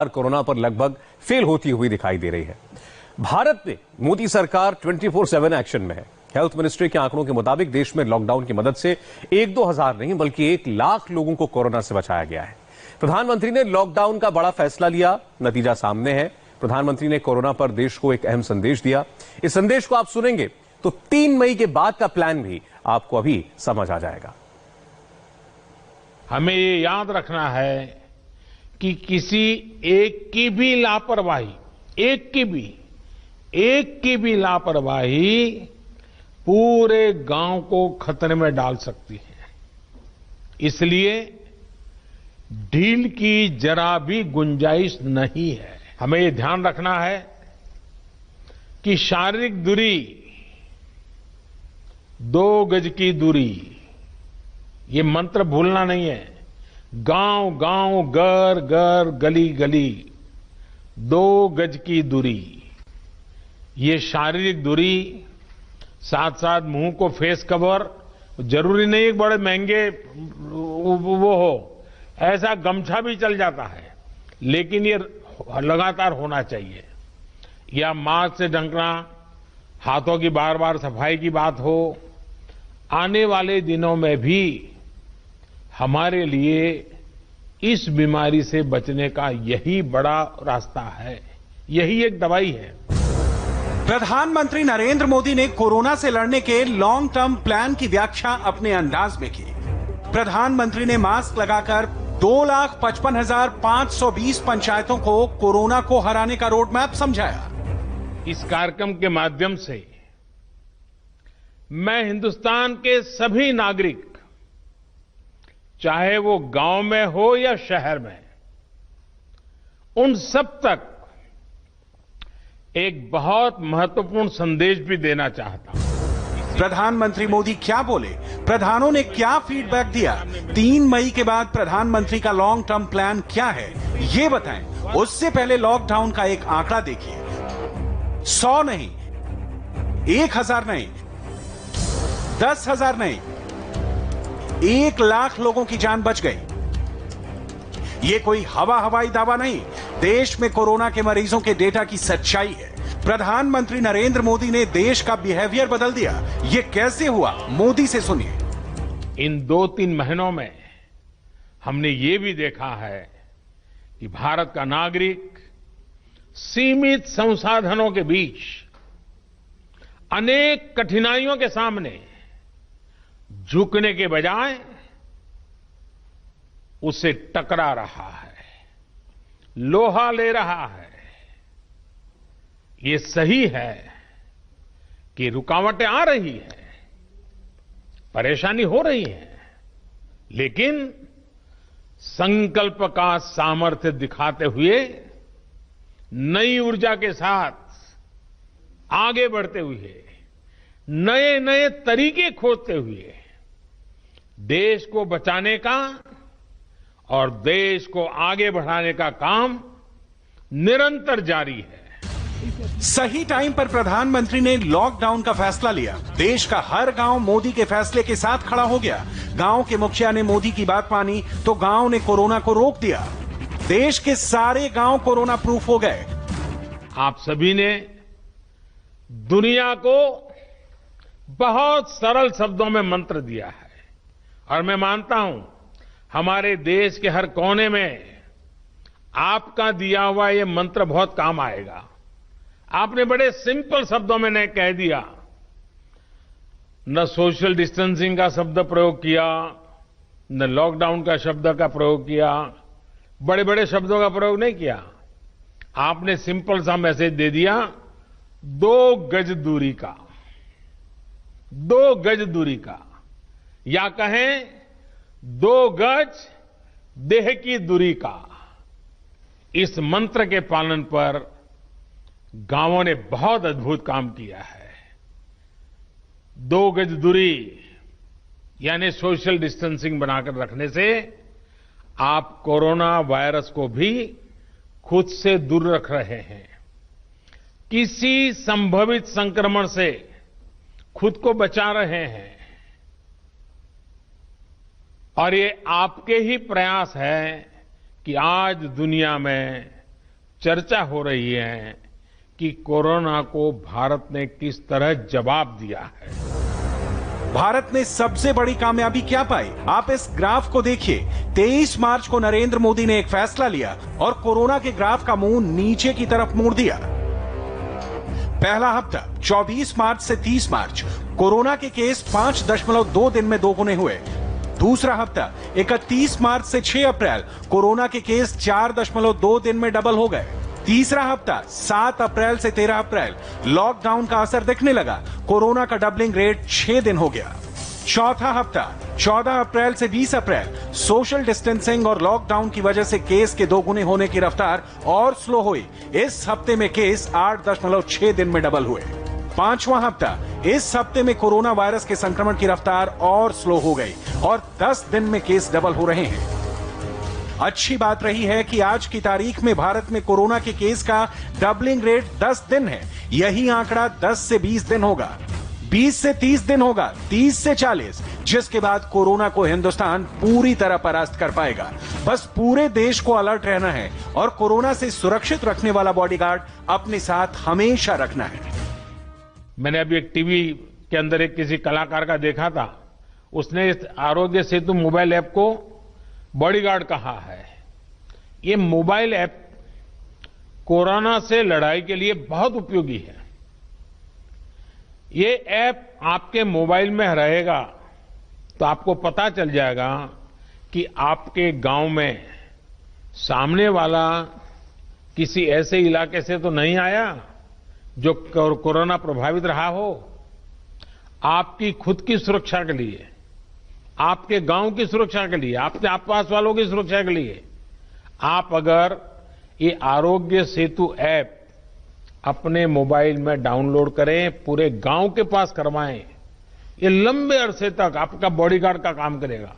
Corona पर लगभग fail होती हुई दिखाई दे रही है। भारत में मोदी सरकार 24/7 एक्शन में है। हेल्थ मिनिस्ट्री के आंकड़ों के मुताबिक देश में लॉकडाउन की मदद से 1-2 हजार नहीं बल्कि 1 लाख लोगों को कोरोना से बचाया गया है। प्रधानमंत्री ने लॉकडाउन का बड़ा फैसला लिया, नतीजा सामने है। प्रधानमंत्री ने कोरोना पर देश को एक अहम संदेश दिया। इस संदेश को आप सुनेंगे तो 3 मई के बाद का प्लान भी आपको अभी समझ आ जाएगा। हमें ये याद रखना है कि किसी एक की भी लापरवाही, एक की भी लापरवाही पूरे गांव को खतरे में डाल सकती है। इसलिए ढील की जरा भी गुंजाइश नहीं है। हमें ये ध्यान रखना है कि शारीरिक दूरी, 2 गज की दूरी, ये मंत्र भूलना नहीं है। गांव गांव, घर घर, गली गली, 2 गज की दूरी, ये शारीरिक दूरी, साथ साथ मुंह को फेस कवर, जरूरी नहीं एक बड़े महंगे वो हो, ऐसा गमछा भी चल जाता है, लेकिन ये लगातार होना चाहिए। या मास्क से ढकना, हाथों की बार बार सफाई की बात हो। आने वाले दिनों में भी हमारे लिए इस बीमारी से बचने का यही बड़ा रास्ता है, यही एक दवाई है। प्रधानमंत्री नरेंद्र मोदी ने कोरोना से लड़ने के लॉन्ग टर्म प्लान की व्याख्या अपने अंदाज में की। प्रधानमंत्री ने मास्क लगाकर 2,55,520 पंचायतों को कोरोना को हराने का रोड मैप समझाया। इस कार्यक्रम के माध्यम से मैं हिंदुस्तान के सभी नागरिक, चाहे वो गांव में हो या शहर में, उन सब तक एक बहुत महत्वपूर्ण संदेश भी देना चाहता हूं। प्रधानमंत्री मोदी क्या बोले, प्रधानों ने क्या फीडबैक दिया, 3 मई के बाद प्रधानमंत्री का लॉन्ग टर्म प्लान क्या है, ये बताएं। उससे पहले लॉकडाउन का एक आंकड़ा देखिए। 100 नहीं, 1,000 नहीं, 10,000 नहीं, 1 लाख लोगों की जान बच गई। ये कोई हवाई दावा नहीं, देश में कोरोना के मरीजों के डेटा की सच्चाई है। प्रधानमंत्री नरेंद्र मोदी ने देश का बिहेवियर बदल दिया। ये कैसे हुआ, मोदी से सुनिए। इन 2-3 महीनों में हमने ये भी देखा है कि भारत का नागरिक सीमित संसाधनों के बीच अनेक कठिनाइयों के सामने झुकने के बजाय उससे टकरा रहा है, लोहा ले रहा है। ये सही है कि रुकावटें आ रही है, परेशानी हो रही है, लेकिन संकल्प का सामर्थ्य दिखाते हुए, नई ऊर्जा के साथ आगे बढ़ते हुए, नए नए तरीके खोजते हुए देश को बचाने का और देश को आगे बढ़ाने का काम निरंतर जारी है। सही टाइम पर प्रधानमंत्री ने लॉकडाउन का फैसला लिया। देश का हर गांव मोदी के फैसले के साथ खड़ा हो गया। गांव के मुखिया ने मोदी की बात मानी तो गांव ने कोरोना को रोक दिया। देश के सारे गांव कोरोना प्रूफ हो गए। आप सभी ने दुनिया को बहुत सरल शब्दों में मंत्र दिया है और मैं मानता हूं हमारे देश के हर कोने में आपका दिया हुआ ये मंत्र बहुत काम आएगा। आपने बड़े सिंपल शब्दों में ने कह दिया, न सोशल डिस्टेंसिंग का शब्द प्रयोग किया, न लॉकडाउन का शब्द का प्रयोग किया, बड़े बड़े शब्दों का प्रयोग नहीं किया। आपने सिंपल सा मैसेज दे दिया, 2 गज दूरी का, 2 गज दूरी का, या कहें 2 गज देह की दूरी का। इस मंत्र के पालन पर गांवों ने बहुत अद्भुत काम किया है। 2 गज दूरी यानी सोशल डिस्टेंसिंग बनाकर रखने से आप कोरोना वायरस को भी खुद से दूर रख रहे हैं। किसी संभावित संक्रमण से खुद को बचा रहे हैं। और ये आपके ही प्रयास है कि आज दुनिया में चर्चा हो रही है कि कोरोना को भारत ने किस तरह जवाब दिया है। भारत ने सबसे बड़ी कामयाबी क्या पाई, आप इस ग्राफ को देखिए। 23 मार्च को नरेंद्र मोदी ने एक फैसला लिया और कोरोना के ग्राफ का मुंह नीचे की तरफ मोड़ दिया। पहला हफ्ता 24 मार्च से 30 मार्च कोरोना के केस 5.2 दिन में दोगुने हुए। दूसरा हफ्ता 31 मार्च से 6 अप्रैल कोरोना के केस 4.2 दिन में डबल हो गए। तीसरा हफ्ता 7 अप्रैल से 13 अप्रैल लॉकडाउन का असर दिखने लगा, कोरोना का डबलिंग रेट 6 दिन हो गया। चौथा हफ्ता 14 अप्रैल से 20 अप्रैल सोशल डिस्टेंसिंग और लॉकडाउन की वजह से केस के दोगुने होने की रफ्तार और स्लो हुई। इस हफ्ते में केस 8.6 दिन में डबल हुए। पांचवा हफ्ता इस हफ्ते में कोरोना वायरस के संक्रमण की रफ्तार और स्लो हो गई और 10 दिन में केस डबल हो रहे हैं। अच्छी बात रही है कि आज की तारीख में भारत में कोरोना के केस का डबलिंग रेट 10 दिन है। यही आंकड़ा 10 से 20 दिन होगा, 20 से 30 दिन होगा, 30 से 40, जिसके बाद कोरोना को हिंदुस्तान पूरी तरह परास्त कर पाएगा। बस पूरे देश को अलर्ट रहना है और कोरोना से सुरक्षित रखने वाला बॉडीगार्ड अपने साथ हमेशा रखना है। मैंने अभी एक टीवी के अंदर एक किसी कलाकार का देखा था, उसने इस आरोग्य सेतु मोबाइल ऐप को बॉडीगार्ड कहा है। ये मोबाइल ऐप कोरोना से लड़ाई के लिए बहुत उपयोगी है। ये ऐप आपके मोबाइल में रहेगा तो आपको पता चल जाएगा कि आपके गांव में सामने वाला किसी ऐसे इलाके से तो नहीं आया जो कोरोना प्रभावित रहा हो। आपकी खुद की सुरक्षा के लिए, आपके गांव की सुरक्षा के लिए, आपके आसपास वालों की सुरक्षा के लिए आप अगर ये आरोग्य सेतु ऐप अपने मोबाइल में डाउनलोड करें, पूरे गांव के पास करवाएं, ये लंबे अरसे तक आपका बॉडीगार्ड का काम करेगा।